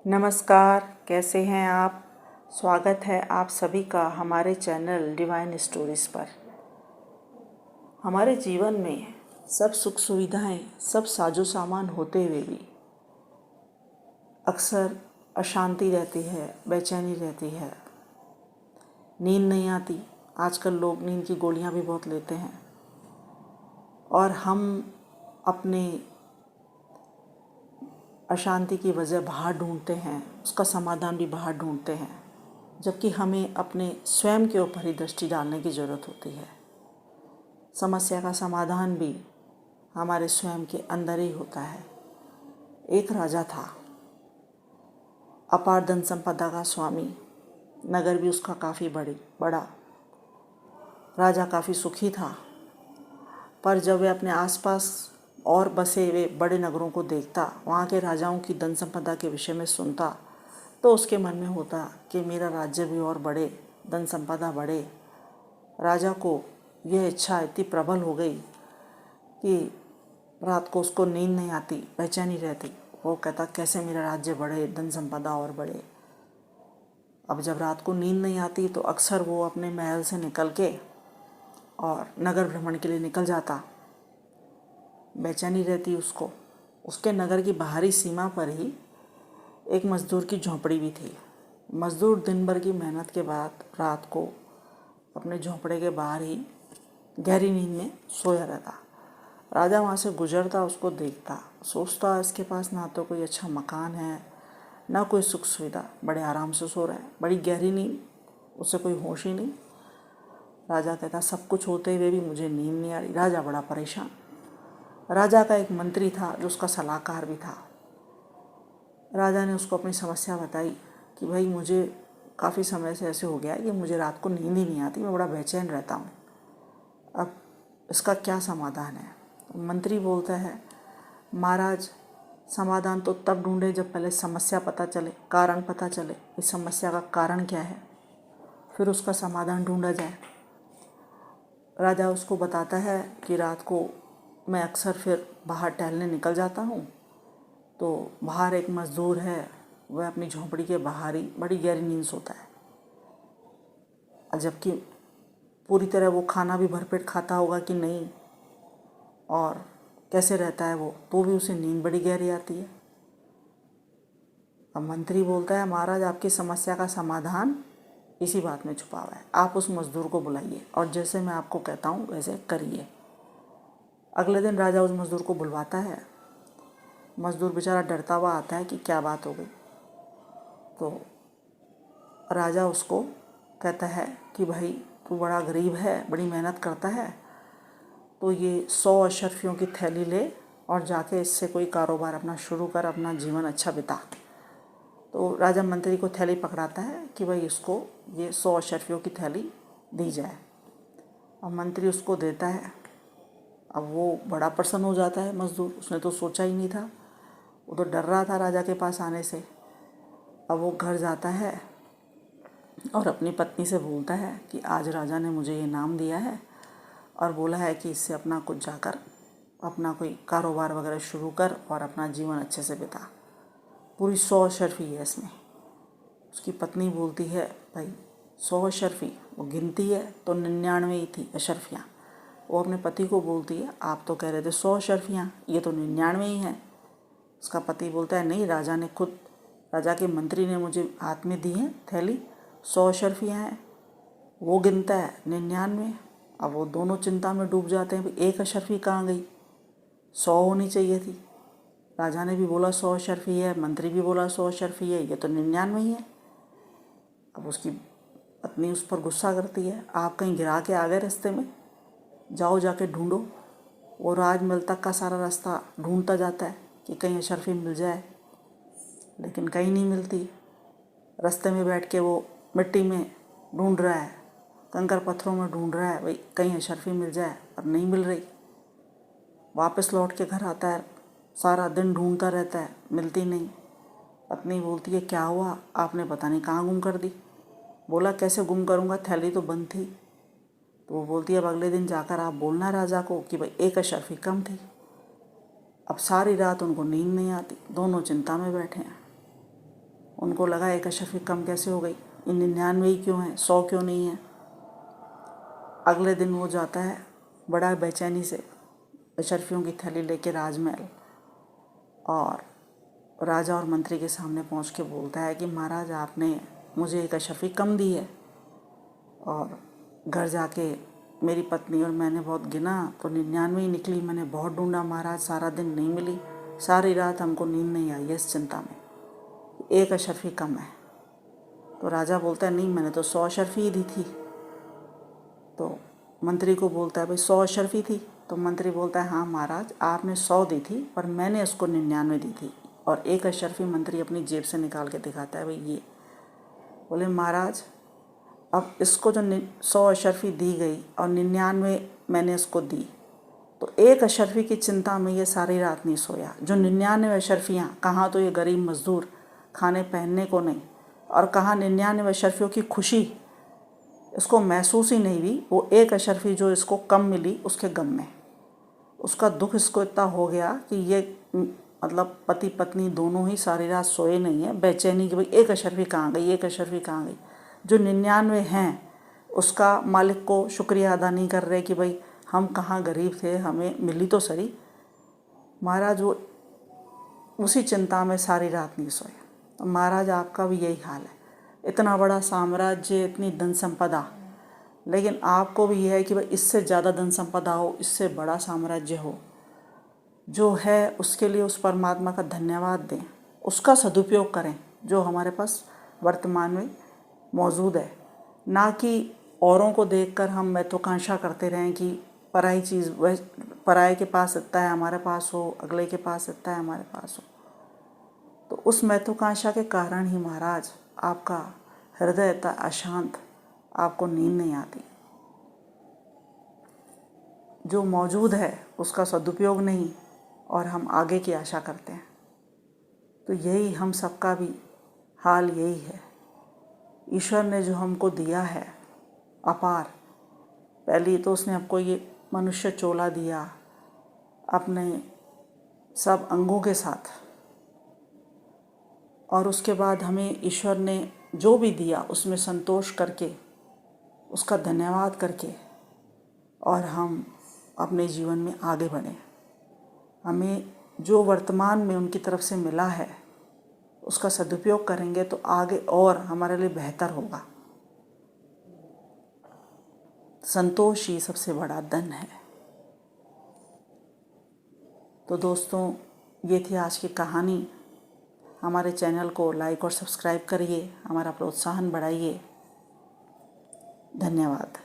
नमस्कार, कैसे हैं आप। स्वागत है आप सभी का हमारे चैनल डिवाइन स्टोरीज़ पर। हमारे जीवन में सब सुख सुविधाएं, सब साजो सामान होते हुए भी अक्सर अशांति रहती है, बेचैनी रहती है, नींद नहीं आती। आजकल लोग नींद की गोलियां भी बहुत लेते हैं और हम अपने अशांति की वजह बाहर ढूंढते हैं, उसका समाधान भी बाहर ढूंढते हैं, जबकि हमें अपने स्वयं के ऊपर ही दृष्टि डालने की ज़रूरत होती है। समस्या का समाधान भी हमारे स्वयं के अंदर ही होता है। एक राजा था, अपार धन संपदा का स्वामी, नगर भी उसका काफ़ी बड़ा। राजा काफ़ी सुखी था, पर जब वह अपने आसपास और बसे हुए बड़े नगरों को देखता, वहाँ के राजाओं की धन संपदा के विषय में सुनता, तो उसके मन में होता कि मेरा राज्य भी और बढ़े, धन संपदा बढ़े। राजा को यह इच्छा इतनी प्रबल हो गई कि रात को उसको नींद नहीं आती, बेचैनी रहती। वो कहता कैसे मेरा राज्य बढ़े, धन संपदा और बढ़े। अब जब रात को नींद नहीं आती तो अक्सर वो अपने महल से निकल के और नगर भ्रमण के लिए निकल जाता। बेचैनी रहती उसको। उसके नगर की बाहरी सीमा पर ही एक मज़दूर की झोंपड़ी भी थी। मज़दूर दिन भर की मेहनत के बाद रात को अपने झोंपड़े के बाहर ही गहरी नींद में सोया रहता। राजा वहाँ से गुजरता, उसको देखता, सोचता इसके पास ना तो कोई अच्छा मकान है, ना कोई सुख सुविधा, बड़े आराम से सो रहा है, बड़ी गहरी नींद, उससे कोई होश ही नहीं। राजा कहता सब कुछ होते हुए भी मुझे नींद नहीं आ रही। राजा बड़ा परेशान। राजा का एक मंत्री था जो उसका सलाहकार भी था। राजा ने उसको अपनी समस्या बताई कि भाई मुझे काफ़ी समय से ऐसे हो गया है कि मुझे रात को नींद ही नहीं आती, मैं बड़ा बेचैन रहता हूँ। अब इसका क्या समाधान है। तो मंत्री बोलता है महाराज, समाधान तो तब ढूंढे जब पहले समस्या पता चले, कारण पता चले, इस समस्या का कारण क्या है, फिर उसका समाधान ढूंढा जाए। राजा उसको बताता है कि रात को मैं अक्सर फिर बाहर टहलने निकल जाता हूँ, तो बाहर एक मज़दूर है, वह अपनी झोंपड़ी के बाहर ही बड़ी गहरी नींद सोता है। जबकि पूरी तरह वो खाना भी भरपेट खाता होगा कि नहीं और कैसे रहता है वो, तो भी उसे नींद बड़ी गहरी आती है। अब मंत्री बोलता है महाराज, आपकी समस्या का समाधान इसी बात में छुपा हुआ है। आप उस मज़दूर को बुलाइए और जैसे मैं आपको कहता हूँ वैसे करिए। अगले दिन राजा उस मज़दूर को बुलवाता है। मज़दूर बेचारा डरता हुआ आता है कि क्या बात हो गई। तो राजा उसको कहता है कि भाई तू बड़ा गरीब है, बड़ी मेहनत करता है, तो ये 100 अशर्फियों की थैली ले और जाके इससे कोई कारोबार अपना शुरू कर, अपना जीवन अच्छा बिता। तो राजा मंत्री को थैली पकड़ाता है कि भाई इसको ये 100 अशर्फियों की थैली दी जाए। अब मंत्री उसको देता है। अब वो बड़ा प्रसन्न हो जाता है मज़दूर, उसने तो सोचा ही नहीं था, वो तो डर रहा था राजा के पास आने से। अब वो घर जाता है और अपनी पत्नी से बोलता है कि आज राजा ने मुझे ये इनाम दिया है और बोला है कि इससे अपना कुछ जाकर अपना कोई कारोबार वगैरह शुरू कर और अपना जीवन अच्छे से बिता। पूरी 100 अशर्फी है इसमें। उसकी पत्नी बोलती है भाई 100 अशर्फी, वो गिनती है तो 99 ही थी अशर्फियाँ। वो अपने पति को बोलती है आप तो कह रहे थे 100 अशर्फियाँ, ये तो 99 ही हैं। उसका पति बोलता है नहीं, राजा ने खुद, राजा के मंत्री ने मुझे हाथ में दी है थैली, 100 अशर्फियाँ हैं, वो गिनता है 99। अब वो दोनों चिंता में डूब जाते हैं, भाई एक अशर्फी कहाँ गई, 100 होनी चाहिए थी। राजा ने भी बोला 100 अशर्फी है, मंत्री भी बोला 100 अशर्फी है, ये तो 99 ही है। अब उसकी पत्नी उस पर गुस्सा करती है, आप कहीं गिरा के आ गए रास्ते में, जाओ जाके ढूंढो। वो राजमहल तक का सारा रास्ता ढूंढता जाता है कि कहीं अशर्फी मिल जाए, लेकिन कहीं नहीं मिलती। रास्ते में बैठ के वो मिट्टी में ढूंढ रहा है, कंकर पत्थरों में ढूंढ रहा है, भाई कहीं अशर्फी मिल जाए, पर नहीं मिल रही। वापस लौट के घर आता है, सारा दिन ढूंढता रहता है, मिलती नहीं। पत्नी बोलती है क्या हुआ, आपने पता नहीं कहाँ गुम कर दी। बोला कैसे गुम करूँगा, थैली तो बंद थी। तो वो बोलती है अब अगले दिन जाकर आप बोलना राजा को कि भाई एक अशर्फी कम थी। अब सारी रात उनको नींद नहीं आती, दोनों चिंता में बैठे हैं। उनको लगा एक अशरफी कम कैसे हो गई, ये 99 ही क्यों है, 100 क्यों नहीं है। अगले दिन वो जाता है बड़ा बेचैनी से अशरफियों की थैली लेके राजमहल, और राजा और मंत्री के सामने पहुंच के बोलता है कि महाराज आपने मुझे एक अशरफी कम दी है, और घर जाके मेरी पत्नी और मैंने बहुत गिना तो 99 ही निकली। मैंने बहुत ढूंढा महाराज, सारा दिन नहीं मिली, सारी रात हमको नींद नहीं आई है इस चिंता में, एक अशरफी कम है। तो राजा बोलता है नहीं, मैंने तो 100 अशरफी ही दी थी। तो मंत्री को बोलता है भाई 100 अशरफी थी। तो मंत्री बोलता है हाँ महाराज, आपने 100 दी थी पर मैंने उसको 99 दी थी। और एक अशरफी मंत्री अपनी जेब से निकाल के दिखाता है भाई ये। बोले महाराज अब इसको जो 100 अशरफी दी गई और 99 मैंने इसको दी, तो एक अशरफी की चिंता में ये सारी रात नहीं सोया। जो 99 अशरफियाँ, कहाँ तो ये गरीब मजदूर खाने पहनने को नहीं, और कहाँ 99 अशरफियों की खुशी इसको महसूस ही नहीं हुई। वो एक अशरफी जो इसको कम मिली उसके गम में, उसका दुख इसको इतना हो गया कि ये मतलब पति पत्नी दोनों ही सारी रात सोए नहीं है, बेचैनी कि भाई एक अशरफी कहाँ गई, एक अशरफी कहाँ गई। जो 99 हैं उसका मालिक को शुक्रिया अदा नहीं कर रहे कि भाई हम कहाँ गरीब थे, हमें मिली तो सही। महाराज वो उसी चिंता में सारी रात नहीं सोए। तो महाराज आपका भी यही हाल है, इतना बड़ा साम्राज्य, इतनी धन संपदा, लेकिन आपको भी यह है कि भाई इससे ज़्यादा धन संपदा हो, इससे बड़ा साम्राज्य हो, जो है उसके लिए उस परमात्मा का धन्यवाद दें, उसका सदुपयोग करें जो हमारे पास वर्तमान में मौजूद है। ना कि औरों को देखकर हम महत्वाकांक्षा करते रहें कि पराई चीज़ वह पराये के पास इतना है हमारे पास हो, अगले के पास इतना है हमारे पास हो। तो उस महत्वाकांक्षा के कारण ही महाराज आपका हृदय इतना अशांत, आपको नींद नहीं आती। जो मौजूद है उसका सदुपयोग नहीं, और हम आगे की आशा करते हैं। तो यही हम सबका भी हाल यही है। ईश्वर ने जो हमको दिया है अपार, पहले तो उसने हमको ये मनुष्य चोला दिया अपने सब अंगों के साथ, और उसके बाद हमें ईश्वर ने जो भी दिया उसमें संतोष करके, उसका धन्यवाद करके, और हम अपने जीवन में आगे बढ़ें। हमें जो वर्तमान में उनकी तरफ से मिला है उसका सदुपयोग करेंगे तो आगे और हमारे लिए बेहतर होगा। संतोष ही सबसे बड़ा धन है। तो दोस्तों, ये थी आज की कहानी। हमारे चैनल को लाइक और सब्सक्राइब करिए, हमारा प्रोत्साहन बढ़ाइए। धन्यवाद।